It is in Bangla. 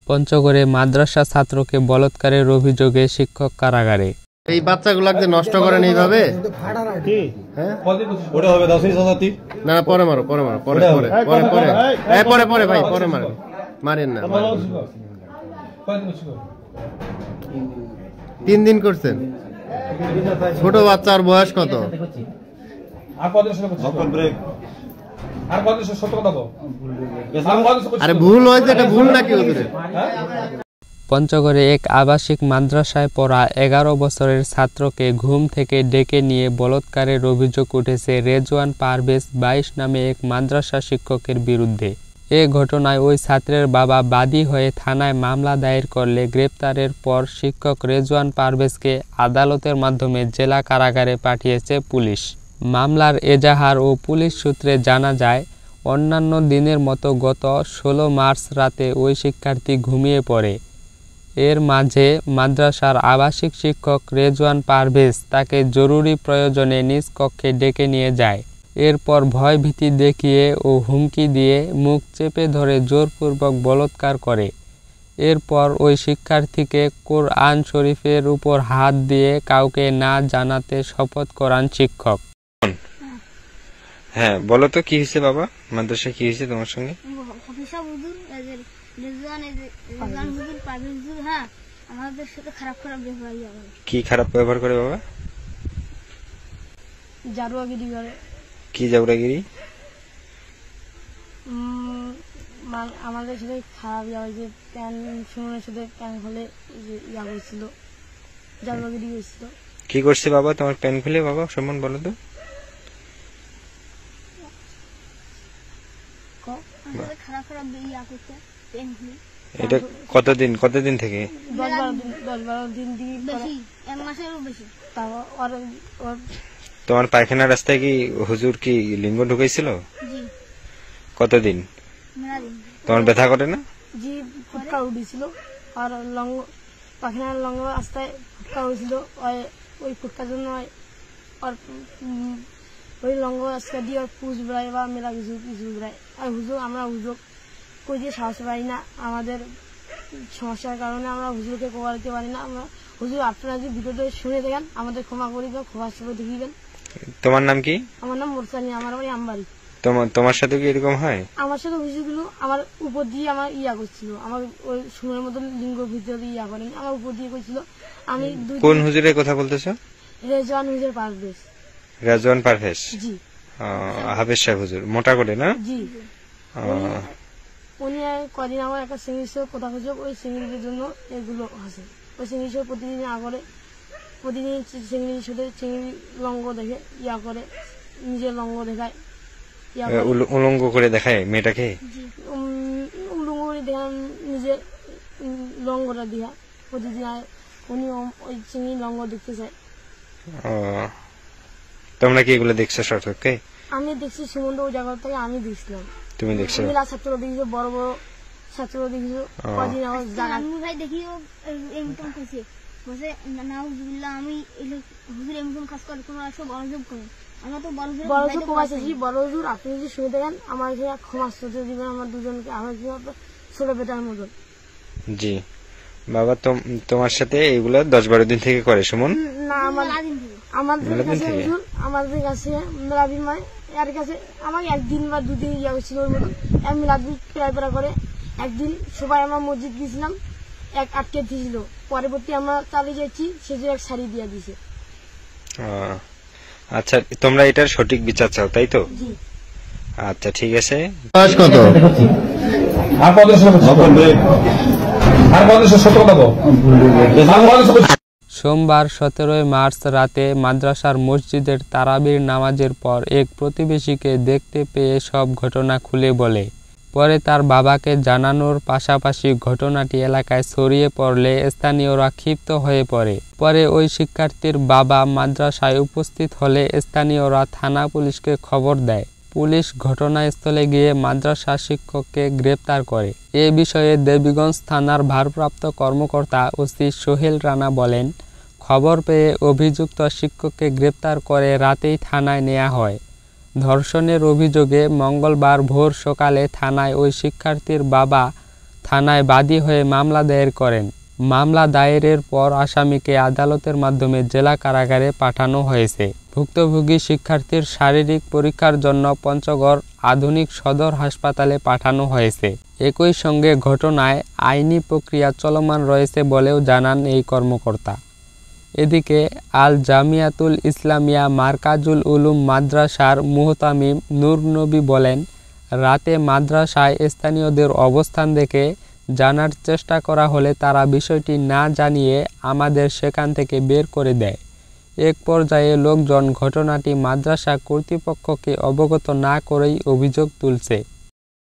পঞ্চগড়ে মাদ্রাসা ছাত্রকে বলাৎকারের অভিযোগে শিক্ষক কারাগারে। এই বাচ্চাগুলোকে নষ্ট করেন এইভাবে? ওটা হবে 10,000 না পরে মারো, পরে মারো, পরে পরে পরে পরে পরে পরে ভাই পরে মারো, মারেন না। 3 দিন করছেন? ছোট বাচ্চার বয়স কত? আরে ভুল হয়েছে, এটা ভুল নাকি? পঞ্চগড়ে এক আবাসিক মাদ্রাসায় পড়া 11 বছরের ছাত্রকে ঘুম থেকে ডেকে নিয়ে বলাৎকারের অভিযোগ উঠেছে রেজওয়ান পারভেজ 22 নামে এক মাদ্রাসা শিক্ষকের বিরুদ্ধে। এ ঘটনায় ওই ছাত্রের বাবা বাদী হয়ে থানায় মামলা দায়ের করলে গ্রেপ্তারের পর শিক্ষক রেজওয়ান পারভেজকে আদালতের মাধ্যমে জেলা কারাগারে পাঠিয়েছে পুলিশ। মামলার এজাহার ও পুলিশ সূত্রে জানা যায়, অন্যান্য দিনের মতো গত 16 মার্চ রাতে ওই শিক্ষার্থী ঘুমিয়ে পড়ে। এর মাঝে মাদ্রাসার আবাসিক শিক্ষক রেজওয়ান পারভেজ তাকে জরুরি প্রয়োজনে নিজ কক্ষে ডেকে নিয়ে যায়। এরপর ভয়ভীতি দেখিয়ে ও হুমকি দিয়ে মুখ চেপে ধরে জোরপূর্বক বলাৎকার করে। এরপর ওই শিক্ষার্থীকে কোরআন শরীফের উপর হাত দিয়ে কাউকে না জানাতে শপথ করান শিক্ষক। হ্যাঁ, বলো তো কি হয়েছে বাবা? মাদ্রাসায় কি হয়েছে তোমার সঙ্গে? কি খারাপ ব্যবহার করে বাবা? জারুয়াগিরি করে। কি জারুয়াগিরি? আমাদের সাথে খারাপ যে প্যান সুমনের সাথে প্যান খুলে ইয়া করছিল, জারুয়াগিরি করছিল। কি করছে বাবা তোমার প্যান খুলে? বাবা সুমন বলো তো। এটা কতদিন থেকে? 10-12 দিন। তোমার পায়খানা রাস্তায় কি হুজুর কি লিঙ্গ ঢুকাইছিল? কতদিন? তোমার ব্যথা করে না? জি, ফুটকা উঠেছিল। আর পায়খানার লঙ্গ রাস্তায় ফুটকা উঠেছিল। ওই ফুটকার জন্য ওই লঙ্গ রাস্তা দিয়ে পুষ বেড়ায় বা মেলা কিছু বেড়ায়। আর আমরা হুজুর কই দিয়ে সাহস পাই না। আমাদের সমস্যার কারণে আমরা হুজুরকে কোয়ারিতে পারি না। আমরা হুজুর আপনারা যদি ভিডিওটা শুনে দেখেন আমাদের ক্ষমা করিবেন, ক্ষমার সাথে দেখিবেন। তোমার নাম কি? আমার নাম মোরসানি, আমার বাড়ি আমবাড়ি। তোমার সাথে কি এরকম হয়? আমার সাথে হুজুরগুলো আমার উপর দিয়ে আমার ইয়া করছিল, আমার ওই সুনের মতন লিঙ্গ ভিতরে ইয়া করেন, আমার উপর দিয়ে করছিল। আমি কোন হুজুরের কথা বলতেছো? রেজওয়ান হুজুর পারভেজ। রেজওয়ান পারভেজ? জি। হাফেজ সাহেব হুজুর মোটা করে না? জি। উনি কদিন আমার একটা সিঙ্গিস কথা হচ্ছে, ওই সিঙ্গিসের জন্য এগুলো আছে। ওই সিঙ্গিস প্রতিদিন আগরে প্রতিদিন সিঙ্গির সাথে চিংড়ি লঙ্গ দেখে ইয়া করে, নিজের লঙ্গ দেখায়, উলঙ্গ করে দেখায় মেয়েটাকে। উলঙ্গ করে দেখান নিজের লঙ্গটা দিয়া প্রতিদিন। উনি ওই চিংড়ি লঙ্গ দেখতে চায়। তোমরা কি এগুলো দেখছো সরকারকে? আমি দেখছি সুমন্ত ওই জায়গা থেকে আমি দেখছিলাম। তুমি দেখছো? মহিলা ছাত্র দেখিছো, বড় বড় ছাত্র দেখিছো। কদিন আমার ভাই দেখি এমন খাইছে বসে নাউজুবিল্লাহ, আমি হুজুর এমন কাজ করে কোনো সব অভিযোগ করে। আমরা তো বড় হুজুর আপনি যদি শুনে দেখেন আমার ক্ষমা করতে দিবেন আমার দুজনকে, আমার ছোট বেটার মতন। জি বাবা, তোমার সাথে এগুলো 10-12 দিন থেকে করে সুমন? না, আমাদের কাছে মেলাদিন মানে এর কাছে আমাকে 1 দিন বা 2 দিন ইয়া করছিল। ওর মতন মিলাদিন প্রায় করে। একদিন সবাই আমরা মসজিদ গেছিলাম, এক আটকে দিয়েছিল। পরবর্তী আমরা চালিয়ে যাচ্ছি, সে যে এক শাড়ি দিয়ে দিছে। আচ্ছা, তোমরা এটার সঠিক বিচার চাও তাই তো? জি। আচ্ছা ঠিক আছে। সোমবার 17 মার্চ রাতে মাদ্রাসার মসজিদের তারাবির নামাজের পর এক প্রতিবেশীকে দেখতে পেয়ে সব ঘটনা খুলে বলে। পরে তার বাবাকে জানানোর পাশাপাশি ঘটনাটি এলাকায় ছড়িয়ে পড়লে স্থানীয়রা ক্ষিপ্ত হয়ে পড়ে। পরে ওই শিক্ষার্থীর বাবা মাদ্রাসায় উপস্থিত হলে স্থানীয়রা থানা পুলিশকে খবর দেয়। পুলিশ ঘটনাস্থলে গিয়ে মাদ্রাসা শিক্ষককে গ্রেপ্তার করে। এ বিষয়ে দেবীগঞ্জ থানার ভারপ্রাপ্ত কর্মকর্তা ওসি সোহেল রানা বলেন, খবর পেয়ে অভিযুক্ত শিক্ষককে গ্রেপ্তার করে রাতেই থানায় নেওয়া হয়। ধর্ষণের অভিযোগে মঙ্গলবার ভোর সকালে থানায় ওই শিক্ষার্থীর বাবা থানায় বাদী হয়ে মামলা দায়ের করেন। মামলা দায়েরের পর আসামিকে আদালতের মাধ্যমে জেলা কারাগারে পাঠানো হয়েছে। ভুক্তভোগী শিক্ষার্থীর শারীরিক পরীক্ষার জন্য পঞ্চগড় আধুনিক সদর হাসপাতালে পাঠানো হয়েছে। একই সঙ্গে ঘটনায় আইনি প্রক্রিয়া চলমান রয়েছে বলেও জানান এই কর্মকর্তা। এদিকে আল জামিয়াতুল ইসলামিয়া মারকাজুল উলুম মাদ্রাসার মুহতামিম নূর নবী বলেন, রাতে মাদ্রাসায় স্থানীয়দের অবস্থান দেখে জানার চেষ্টা করা হলে তারা বিষয়টি না জানিয়ে আমাদের সেখান থেকে বের করে দেয়। এক পর্যায়ে লোকজন ঘটনাটি মাদ্রাসা কর্তৃপক্ষকে অবগত না করেই অভিযোগ তুলছে।